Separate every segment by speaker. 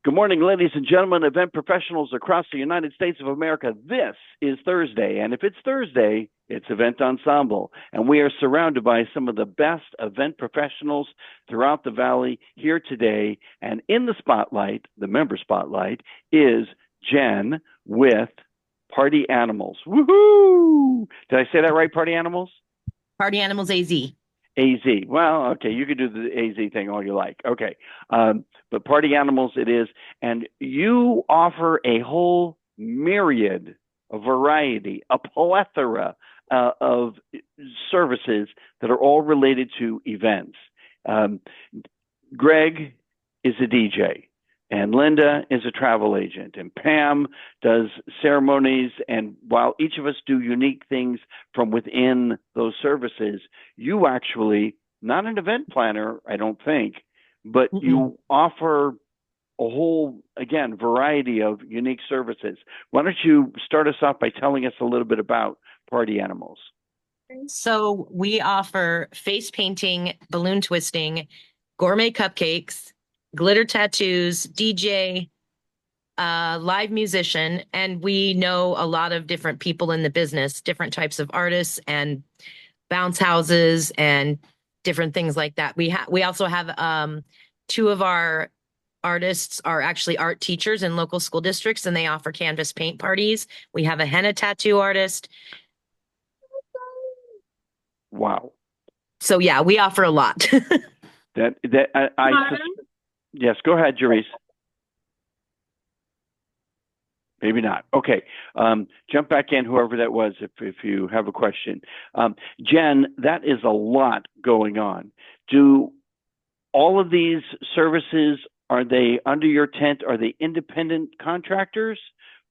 Speaker 1: Good morning, ladies and gentlemen, event professionals across the United States of America. This is Thursday, and if it's Thursday, it's Event Ensemble, and we are surrounded by some of the best event professionals throughout the Valley here today. And in the spotlight, the member spotlight, is Jen with Party Animals. Woohoo! Did I say that right, Party Animals?
Speaker 2: Party Animals AZ.
Speaker 1: AZ. Well, okay, you could do the AZ thing all you like. Okay. But Party Animals it is. And you offer a whole myriad, a variety, a plethora of services that are all related to events. Um, Greg is a DJ, and Linda is a travel agent, and Pam does ceremonies. And while each of us do unique things from within those services, you actually, not an event planner, I don't think, but
Speaker 2: Mm-mm.
Speaker 1: you offer a whole, again, variety of unique services. Why don't you start us off by telling us a little bit about Party Animals?
Speaker 2: So we offer face painting, balloon twisting, gourmet cupcakes, glitter tattoos, DJ, live musician, and we know a lot of different people in the business, different types of artists and bounce houses and different things like that. We also have two of our artists are actually art teachers in local school districts and they offer canvas paint parties. We have a henna tattoo artist.
Speaker 1: Wow.
Speaker 2: So yeah, we offer a lot.
Speaker 1: Yes, go ahead, Jerry. Maybe not. Okay. Jump back in, whoever that was, if you have a question. Jen, that is a lot going on. Do all of these services, are they under your tent? Are they independent contractors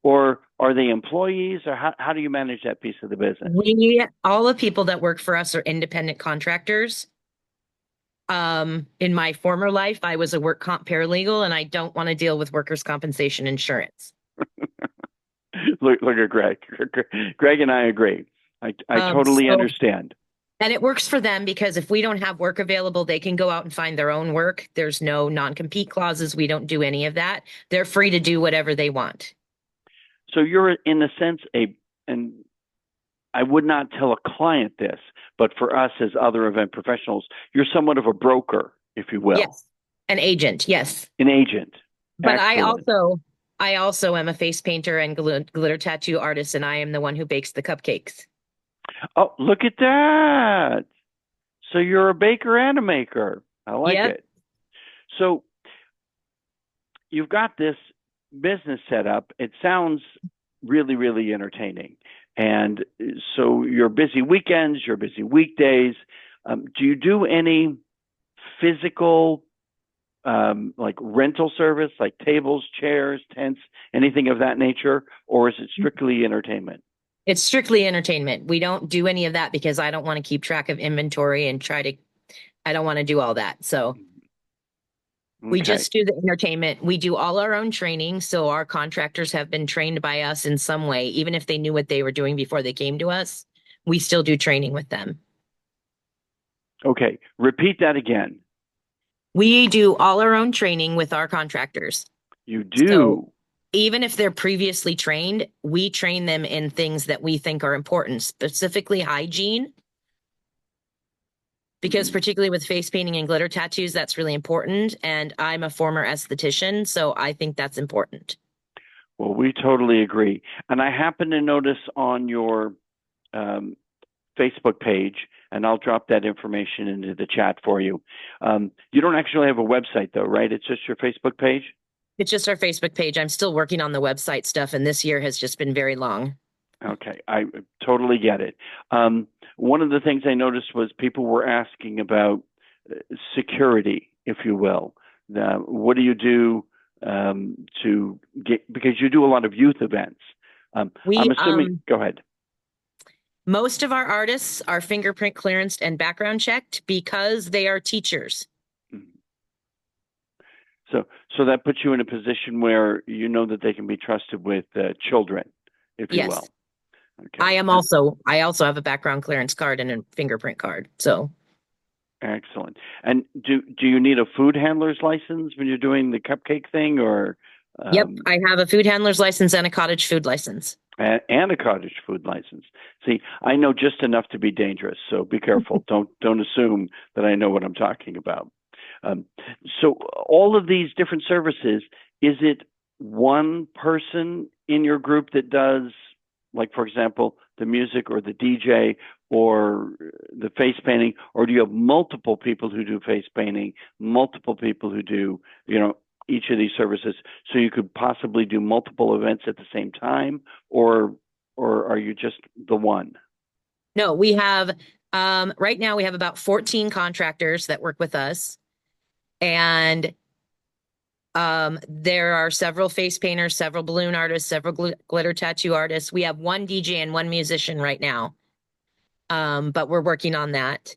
Speaker 1: or are they employees? Or how do you manage that piece of the business?
Speaker 2: We all the people that work for us are independent contractors. In my former life, I was a work comp paralegal, and I don't want to deal with workers' compensation insurance.
Speaker 1: Look at Greg. Greg and I agree. I totally
Speaker 2: So
Speaker 1: understand.
Speaker 2: and it works for them because if we don't have work available, they can go out and find their own work. There's no non-compete clauses. We don't do any of that. They're free to do whatever they want.
Speaker 1: So you're in a sense and I would not tell a client this, but for us as other event professionals, you're somewhat of a broker, if you will,
Speaker 2: Yes. An agent, yes.
Speaker 1: an agent.
Speaker 2: But
Speaker 1: Excellent.
Speaker 2: I also am a face painter and glitter tattoo artist, and I am the one who bakes the cupcakes.
Speaker 1: Oh, look at that. So you're a baker and a maker. I like
Speaker 2: Yep.
Speaker 1: it. So you've got this business set up. It sounds really, really entertaining. And so you're busy weekends, you're busy weekdays. Do you do any physical, like rental service, like tables, chairs, tents, anything of that nature? Or is it strictly entertainment?
Speaker 2: It's strictly entertainment. We don't do any of that because I don't want to keep track of inventory and I don't want to do all that. So we
Speaker 1: Okay.
Speaker 2: just do the entertainment. We do all our own training. So our contractors have been trained by us in some way, even if they knew what they were doing before they came to us. We still do training with them.
Speaker 1: Okay. Repeat that again.
Speaker 2: We do all our own training with our contractors.
Speaker 1: You
Speaker 2: So
Speaker 1: do.
Speaker 2: even if they're previously trained, we train them in things that we think are important, specifically hygiene, because
Speaker 1: Mhm.
Speaker 2: particularly with face painting and glitter tattoos, that's really important. And I'm a former esthetician, so I think that's important.
Speaker 1: Well, we totally agree. And I happen to notice on your um, Facebook page, and I'll drop that information into the chat for you. You don't actually have a website, though, right? It's just your Facebook page?
Speaker 2: It's just our Facebook page. I'm still working on the website stuff, and this year has just been very long.
Speaker 1: Okay, I totally get it. One of the things I noticed was people were asking about security, if you will. What do you do to get, because you do a lot of youth events. I'm
Speaker 2: We
Speaker 1: assuming, go ahead.
Speaker 2: Most of our artists are fingerprint clearanced and background checked because they are teachers.
Speaker 1: So, so that puts you in a position where you know that they can be trusted with children, if you will.
Speaker 2: Yes.
Speaker 1: Okay.
Speaker 2: I also have a background clearance card and a fingerprint card. So
Speaker 1: Excellent. And do you need a food handler's license when you're doing the cupcake thing, or
Speaker 2: Yep,
Speaker 1: um,
Speaker 2: I have a food handler's license and a cottage food license.
Speaker 1: and a cottage food license? See, I know just enough to be dangerous, so be careful. Don't assume that I know what I'm talking about. Um, so all of these different services, is it one person in your group that does, like for example, the music or the DJ or the face painting, or do you have multiple people who do face painting, multiple people who do, each of these services, so you could possibly do multiple events at the same time, or are you just the one?
Speaker 2: No, we have right now we have about 14 contractors that work with us. And there are several face painters, several balloon artists, several glitter tattoo artists. We have one DJ and one musician right now. But we're working on that.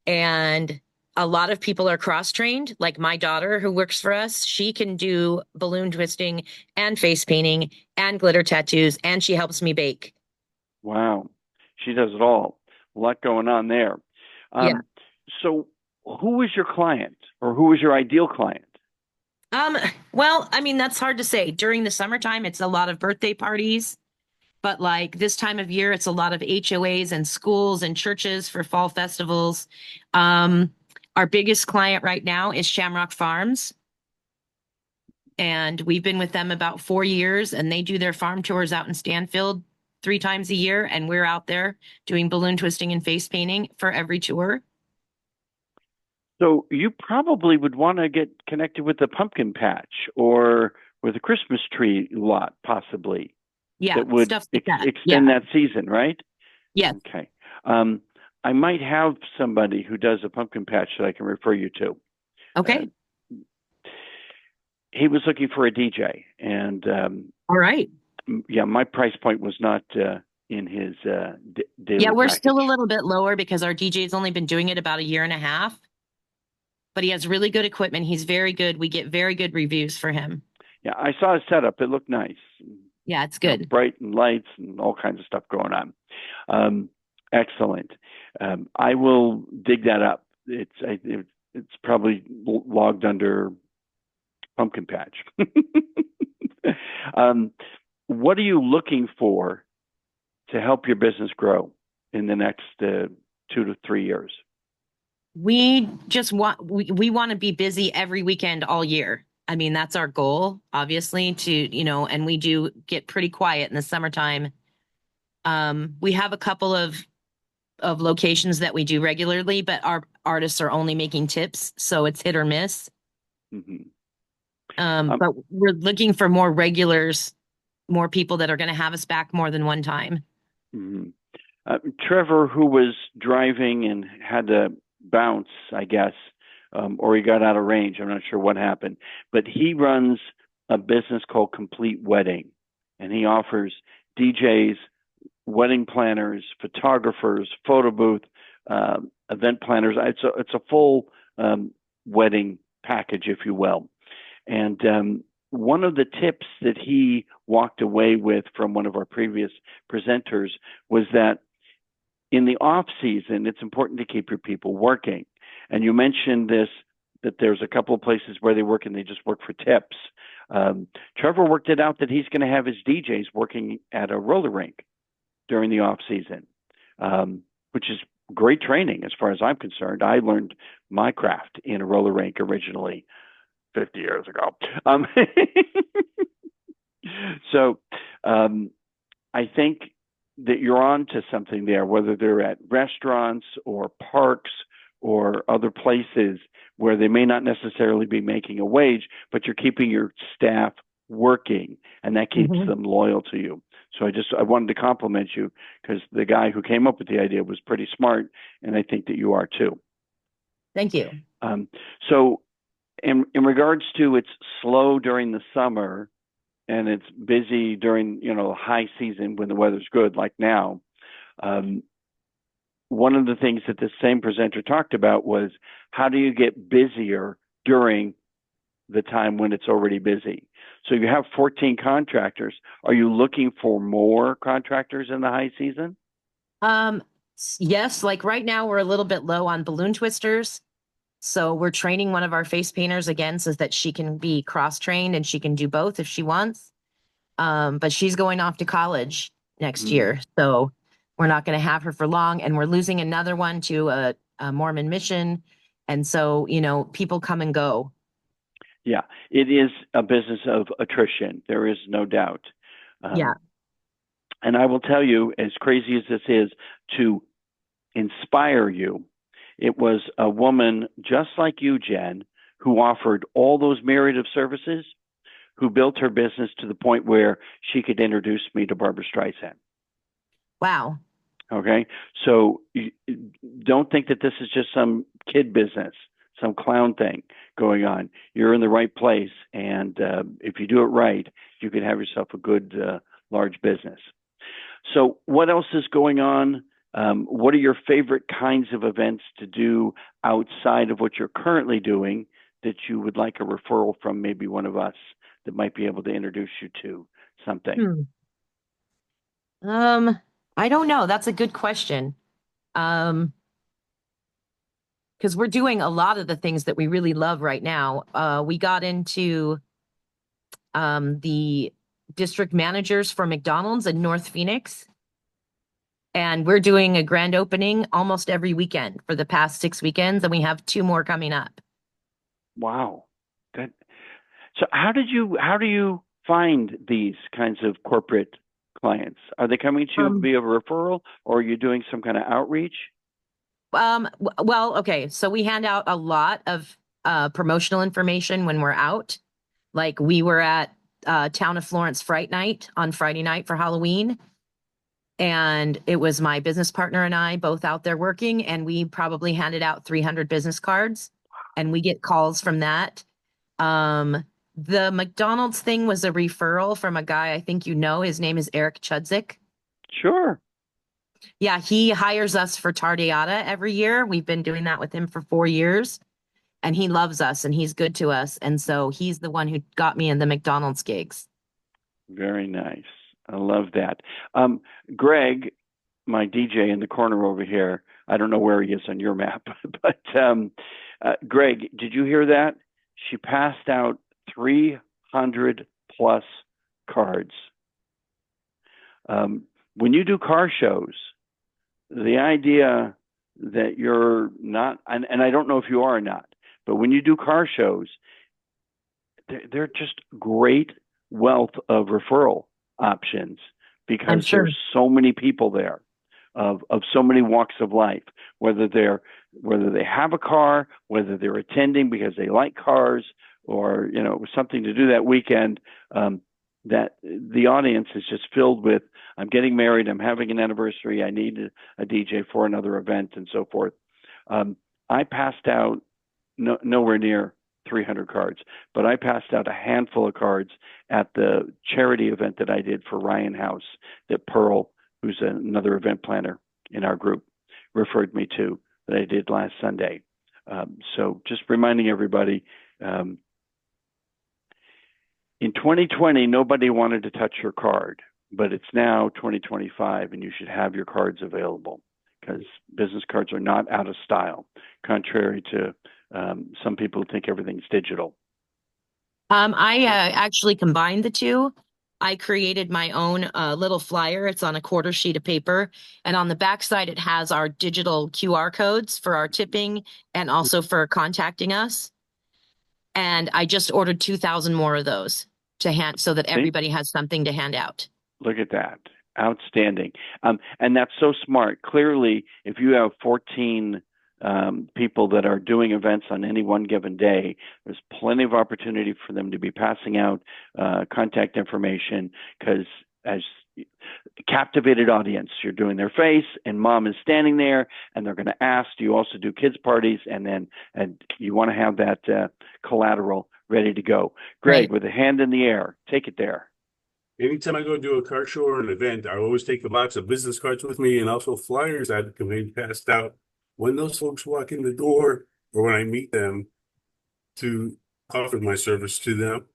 Speaker 2: And a lot of people are cross-trained, like my daughter who works for us. She can do balloon twisting and face painting and glitter tattoos, and she helps me bake.
Speaker 1: Wow, she does it all. A lot going on there.
Speaker 2: Yeah.
Speaker 1: Um, so, who was your client, or who was your ideal client?
Speaker 2: Um, well, I mean, that's hard to say. During the summertime, it's a lot of birthday parties, but like this time of year, it's a lot of HOAs and schools and churches for fall festivals. Um, our biggest client right now is Shamrock Farms, and we've been with them about 4 years, and they do their farm tours out in Stanfield 3 times a year, and we're out there doing balloon twisting and face painting for every tour.
Speaker 1: So, you probably would want to get connected with the pumpkin patch or with a Christmas tree lot, possibly,
Speaker 2: Yeah,
Speaker 1: that would
Speaker 2: stuff like that.
Speaker 1: extend
Speaker 2: Yeah.
Speaker 1: that season, right?
Speaker 2: Yes.
Speaker 1: Okay. Um, I might have somebody who does a pumpkin patch that I can refer you to. Uh,
Speaker 2: Okay.
Speaker 1: he was looking for a DJ, and
Speaker 2: All right.
Speaker 1: yeah, my price point was not in his
Speaker 2: Yeah,
Speaker 1: daily
Speaker 2: we're still a
Speaker 1: package.
Speaker 2: little bit lower because our DJ's only been doing it about a year and a half, but he has really good equipment. He's very good. We get very good reviews for him.
Speaker 1: Yeah, I saw his setup. It looked nice.
Speaker 2: Yeah, it's good.
Speaker 1: Bright and lights and all kinds of stuff going on. Um, excellent. I will dig that up. It's probably logged under pumpkin patch. um, what are you looking for to help your business grow in the next 2 to 3 years?
Speaker 2: We just we want to be busy every weekend all year. I mean, that's our goal, obviously, and we do get pretty quiet in the summertime. We have a couple of locations that we do regularly, but our artists are only making tips, so it's hit or miss.
Speaker 1: Mm-hmm.
Speaker 2: But we're looking for more regulars, more people that are going to have us back more than one time.
Speaker 1: Mm-hmm. Trevor, who was driving and had to bounce, I guess, or he got out of range. I'm not sure what happened, but he runs a business called Complete Wedding, and he offers DJs, wedding planners, photographers, photo booth, event planners. It's a full wedding package, if you will. And one of the tips that he walked away with from one of our previous presenters was that in the off season, it's important to keep your people working. And you mentioned this, that there's a couple of places where they work and they just work for tips. Trevor worked it out that he's going to have his DJs working at a roller rink during the off season, which is great training as far as I'm concerned. I learned my craft in a roller rink originally 50 years ago. So I think that you're on to something there, whether they're at restaurants or parks or other places where they may not necessarily be making a wage, but you're keeping your staff working, and that keeps
Speaker 2: Mhm.
Speaker 1: them loyal to you. So I wanted to compliment you because the guy who came up with the idea was pretty smart, and I think that you are too.
Speaker 2: Thank you.
Speaker 1: So in regards to it's slow during the summer and it's busy during high season when the weather's good, like now. Um, One of the things that the same presenter talked about was how do you get busier during the time when it's already busy? So you have 14 contractors. Are you looking for more contractors in the high season?
Speaker 2: Um, Yes, like right now we're a little bit low on balloon twisters. So we're training one of our face painters again so that she can be cross-trained and she can do both if she wants. But she's going off to college next
Speaker 1: Mm.
Speaker 2: year. So we're not going to have her for long. And we're losing another one to a Mormon mission. And so, people come and go.
Speaker 1: Yeah, it is a business of attrition. There is no doubt.
Speaker 2: Yeah.
Speaker 1: Um, and I will tell you, as crazy as this is, to inspire you, it was a woman just like you, Jen, who offered all those myriad of services, who built her business to the point where she could introduce me to Barbara Streisand.
Speaker 2: Wow.
Speaker 1: Okay, so don't think that this is just some kid business, some clown thing going on. You're in the right place, and if you do it right, you can have yourself a good large business. So, what else is going on? What are your favorite kinds of events to do outside of what you're currently doing that you would like a referral from maybe one of us that might be able to introduce you to something?
Speaker 2: Hmm. Um, I don't know. That's a good question. Um, because we're doing a lot of the things that we really love right now. We got into the district managers for McDonald's in North Phoenix, and we're doing a grand opening almost every weekend for the past 6 weekends, and we have two more coming up.
Speaker 1: Wow. That, so how do you find these kinds of corporate clients? Are they coming to you
Speaker 2: Um,
Speaker 1: via referral or are you doing some kind of outreach?
Speaker 2: well, okay, so we hand out a lot of promotional information when we're out. Like we were at Town of Florence Fright Night on Friday night for Halloween. And it was my business partner and I both out there working, and we probably handed out 300 business cards, and we get calls from that. The McDonald's thing was a referral from a guy I think you know. His name is Eric Chudzik.
Speaker 1: Sure.
Speaker 2: Yeah, he hires us for Tardeada every year. We've been doing that with him for 4 years, and he loves us and he's good to us. And so he's the one who got me in the McDonald's gigs.
Speaker 1: Very nice. I love that. Greg, my DJ in the corner over here, I don't know where he is on your map, but Greg, did you hear that? She passed out 300 plus cards. When you do car shows, the idea that you're not, and I don't know if you are or not, but when you do car shows, they're just great wealth of referral options
Speaker 2: I'm
Speaker 1: because
Speaker 2: sure.
Speaker 1: there's so many people there of so many walks of life, whether they have a car, whether they're attending because they like cars, or it was something to do that weekend. That the audience is just filled with, I'm getting married, I'm having an anniversary, I need a DJ for another event, and so forth. I passed out nowhere near 300 cards, but I passed out a handful of cards at the charity event that I did for Ryan House that Pearl, who's another event planner in our group, referred me to that I did last Sunday. So just reminding everybody, in 2020, nobody wanted to touch your card, but it's now 2025 and you should have your cards available because business cards are not out of style, contrary to some people who think everything's digital.
Speaker 2: I actually combined the two. I created my own little flyer. It's on a quarter sheet of paper. And on the backside, it has our digital QR codes for our tipping and also for contacting us. And I just ordered 2,000 more of those to hand so that
Speaker 1: See?
Speaker 2: everybody has something to hand out.
Speaker 1: Look at that. Outstanding. And that's so smart. Clearly, if you have 14 people that are doing events on any one given day, there's plenty of opportunity for them to be passing out contact information because as captivated audience, you're doing their face and mom is standing there and they're going to ask, do you also do kids parties? And you want to have that collateral ready to go. Greg,
Speaker 2: Right.
Speaker 1: with a hand in the air, take it there.
Speaker 3: Anytime I go do a car show or an event, I always take a box of business cards with me and also flyers that can be passed out when those folks walk in the door or when I meet them to offer my service to them.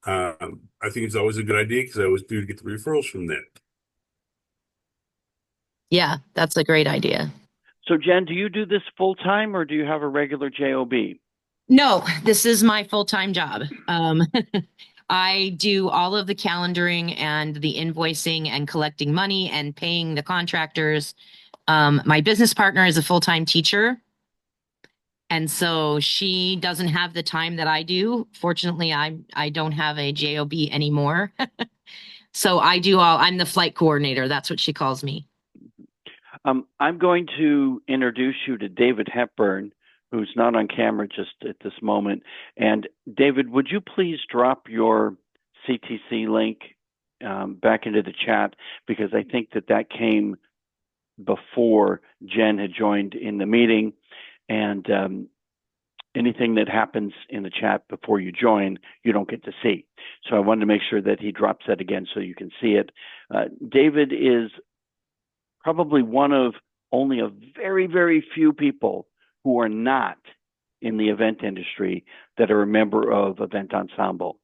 Speaker 3: I think it's always a good idea because I always do get the referrals from that.
Speaker 2: Yeah, that's a great idea.
Speaker 1: So, Jen, do you do this full time or do you have a regular job?
Speaker 2: No, this is my full-time job. I do all of the calendaring and the invoicing and collecting money and paying the contractors. My business partner is a full-time teacher, and so she doesn't have the time that I do. Fortunately, I don't have a job anymore. So I do all, I'm the flight coordinator. That's what she calls me.
Speaker 1: I'm going to introduce you to David Hepburn, who's not on camera just at this moment. And David, would you please drop your CTC link back into the chat, because I think that came before Jen had joined in the meeting, and anything that happens in the chat before you join, you don't get to see. So I wanted to make sure that he drops that again so you can see it. David is probably one of only a very, very few people who are not in the event industry that are a member of Event Ensemble.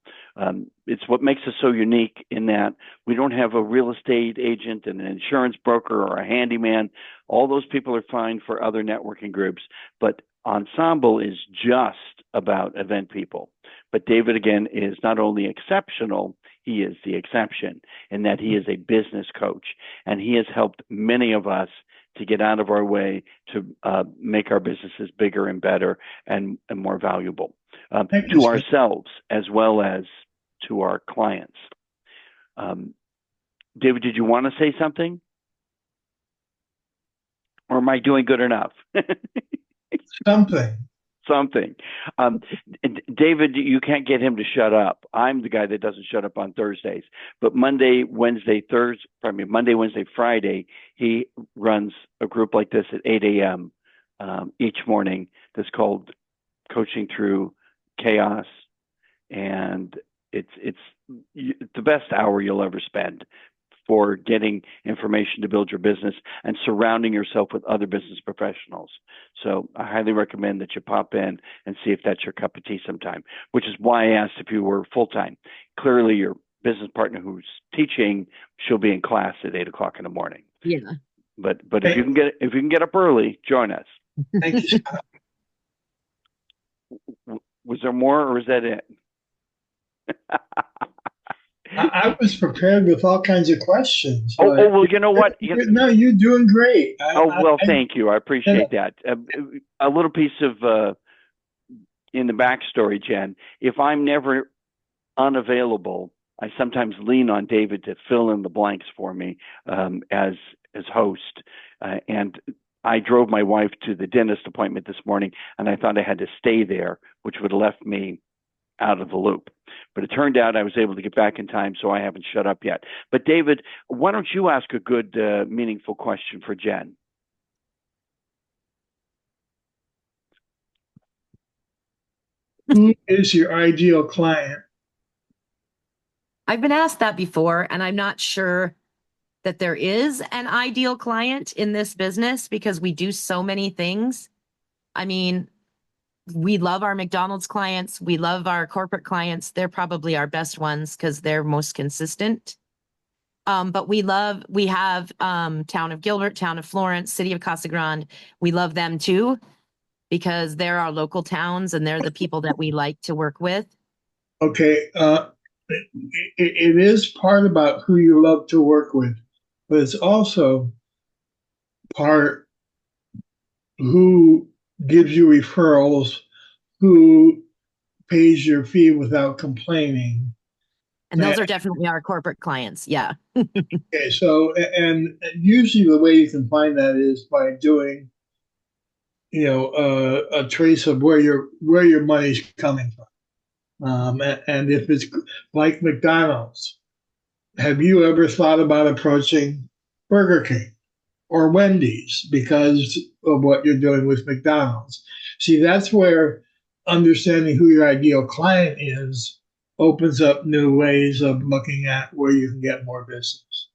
Speaker 1: It's what makes us so unique in that we don't have a real estate agent and an insurance broker or a handyman. All those people are fine for other networking groups, but Ensemble is just about event people. But David, again, is not only exceptional, he is the exception in that he is a business coach, and he has helped many of us to get out of our way to make our businesses bigger and better and more valuable to ourselves as well as to our clients. David, did you want to say something? Or am I doing good enough? Something. David, you can't get him to shut up. I'm the guy that doesn't shut up on Thursdays. But Monday, Wednesday, Friday, he runs a group like this at 8 a.m. Each morning that's called Coaching Through Chaos. And it's the best hour you'll ever spend for getting information to build your business and surrounding yourself with other business professionals. So I highly recommend that you pop in and see if that's your cup of tea sometime, which is why I asked if you were full-time. Clearly your business partner who's teaching, she'll be in class at 8 o'clock in the morning.
Speaker 2: Yeah.
Speaker 1: But if you can get up early, join us.
Speaker 4: Thank you.
Speaker 1: Was there more or is that it?
Speaker 4: I was prepared with all kinds of questions.
Speaker 1: Well, you know what?
Speaker 4: No, you're doing great.
Speaker 1: Thank you. I appreciate that. A little piece of in the backstory, Jen. If I'm never unavailable, I sometimes lean on David to fill in the blanks for me as host. And I drove my wife to the dentist appointment this morning, and I thought I had to stay there, which would have left me out of the loop. But it turned out I was able to get back in time, so I haven't shut up yet. But David, why don't you ask a good, meaningful question for Jen?
Speaker 4: Who is your ideal client?
Speaker 2: I've been asked that before, and I'm not sure that there is an ideal client in this business because we do so many things. I mean, we love our McDonald's clients. We love our corporate clients. They're probably our best ones because they're most consistent. But we have Town of Gilbert, Town of Florence, City of Casa Grande. We love them too because they're our local towns and they're the people that we like to work with.
Speaker 4: Okay. It is part about who you love to work with, but it's also part who gives you referrals, who pays your fee without complaining.
Speaker 2: And those are definitely our corporate clients. Yeah.
Speaker 4: Okay. So, and usually the way you can find that is by doing, a trace of where your money's coming from. And if it's like McDonald's, have you ever thought about approaching Burger King or Wendy's because of what you're doing with McDonald's? See, that's where understanding who your ideal client is opens up new ways of looking at where you can get more business.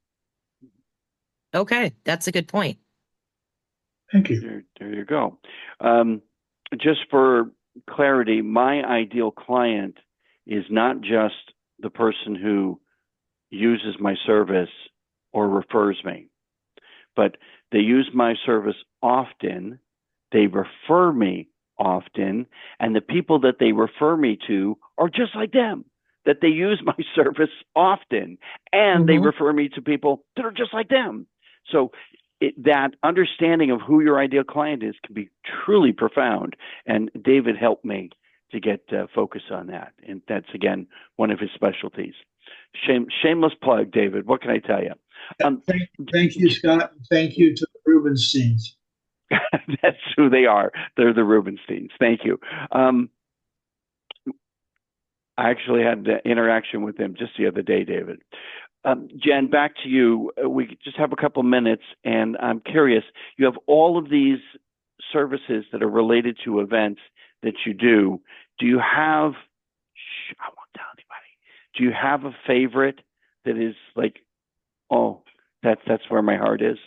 Speaker 2: Okay, that's a good point.
Speaker 4: Thank you.
Speaker 1: There you go. Just for clarity, my ideal client is not just the person who uses my service or refers me, but They use my service often. They refer me often. And the people that they refer me to are just like them, that they use my service often. And they refer me to people that are just like them. So that understanding of who your ideal client is can be truly profound. And David helped me to get focus on that. And that's, again, one of his specialties. Shameless plug, David. What can I tell you?
Speaker 4: Thank you, Scott. Thank you to the Rubensteins.
Speaker 1: That's who they are. They're the Rubensteins. Thank you. I actually had the interaction with them just the other day, David. Jen, back to you. We just have a couple minutes, and I'm curious. You have all of these services that are related to events that you do. Do you have? I won't tell anybody. Do you have a favorite that is like, oh, that's where my heart is?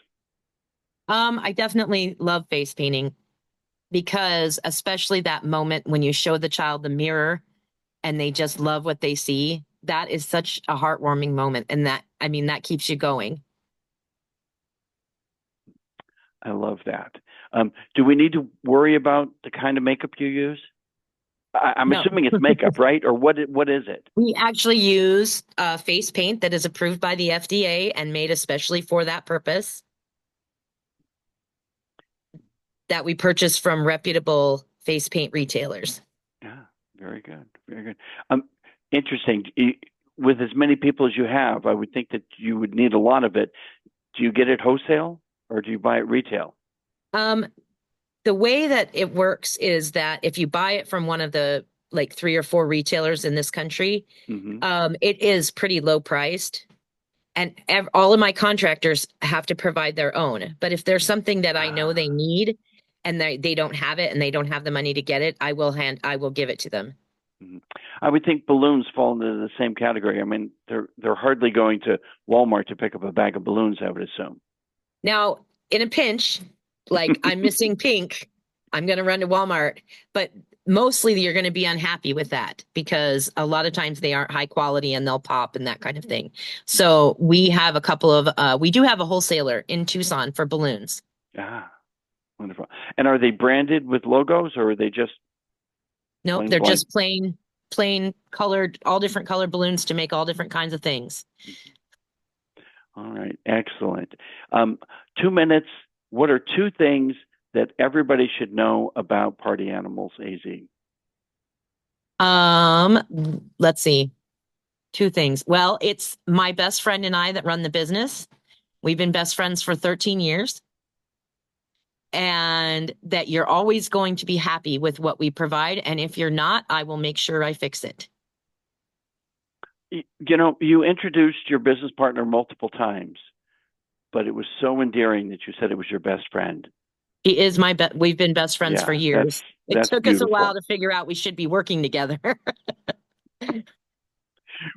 Speaker 2: I definitely love face painting, because especially that moment when you show the child the mirror and they just love what they see, that is such a heartwarming moment. And that keeps you going.
Speaker 1: I love that. Do we need to worry about the kind of makeup you use? I'm
Speaker 2: No.
Speaker 1: assuming it's makeup, right? Or what is it?
Speaker 2: We actually use face paint that is approved by the FDA and made especially for that purpose, that we purchase from reputable face paint retailers.
Speaker 1: Yeah, very good. Very good. Interesting. With as many people as you have, I would think that you would need a lot of it. Do you get it wholesale or do you buy it retail?
Speaker 2: The way that it works is that if you buy it from one of the like 3 or 4 retailers in this country, it is pretty low priced. And all of my contractors have to provide their own. But if there's something that I know they need and they don't have it and they don't have the money to get it, I will give it to them.
Speaker 1: I would think balloons fall into the same category. I mean, they're hardly going to Walmart to pick up a bag of balloons, I would assume.
Speaker 2: Now, in a pinch, like I'm missing pink, I'm going to run to Walmart. But mostly you're going to be unhappy with that because a lot of times they aren't high quality and they'll pop and that kind of thing. So we have we do have a wholesaler in Tucson for balloons.
Speaker 1: Ah, wonderful. And are they branded with logos or are they just?
Speaker 2: No, they're just plain colored, all different colored balloons to make all different kinds of things.
Speaker 1: All right. Excellent. 2 minutes. What are 2 things that everybody should know about Party Animals, AZ?
Speaker 2: Let's see. 2 things. Well, it's my best friend and I that run the business. We've been best friends for 13 years. And that you're always going to be happy with what we provide. And if you're not, I will make sure I fix it.
Speaker 1: You know, you introduced your business partner multiple times, but it was so endearing that you said it was your best friend.
Speaker 2: He is we've been best friends for years. It took us a while to figure out we should be working together.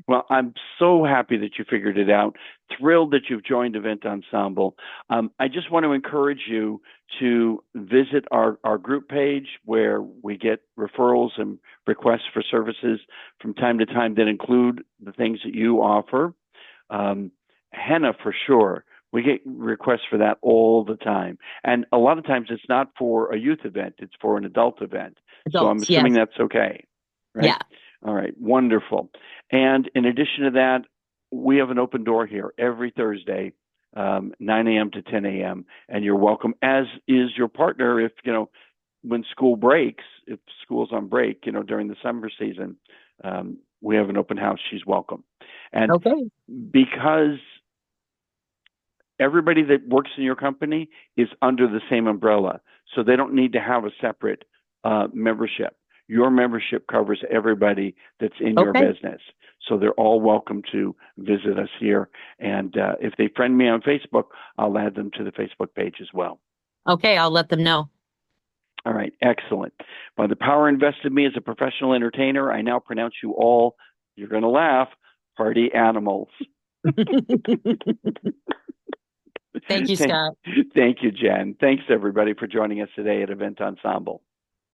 Speaker 1: Well, I'm so happy that you figured it out. Thrilled that you've joined Event Ensemble. I just want to encourage you to visit our group page where we get referrals and requests for services from time to time that include the things that you offer. Henna, for sure. We get requests for that all the time. And a lot of times it's not for a youth event, it's for an adult event. So I'm assuming that's okay, right?
Speaker 2: Yeah.
Speaker 1: All right, wonderful. And in addition to that, we have an open door here every Thursday, 9 a.m. to 10 a.m. And you're welcome, as is your partner. If, when school breaks, if school's on break, during the summer season, we have an open house. She's welcome. And because everybody that works in your company is under the same umbrella, so they don't need to have a separate membership. Your membership covers everybody that's in your business. So they're all welcome to visit us here. And if they friend me on Facebook, I'll add them to the Facebook page as well.
Speaker 2: Okay, I'll let them know.
Speaker 1: All right, excellent. By the power invested in me as a professional entertainer, I now pronounce you all, you're going to laugh, party animals.
Speaker 2: Thank you, Scott.
Speaker 1: Thank you, Jen. Thanks, everybody, for joining us today at Event Ensemble.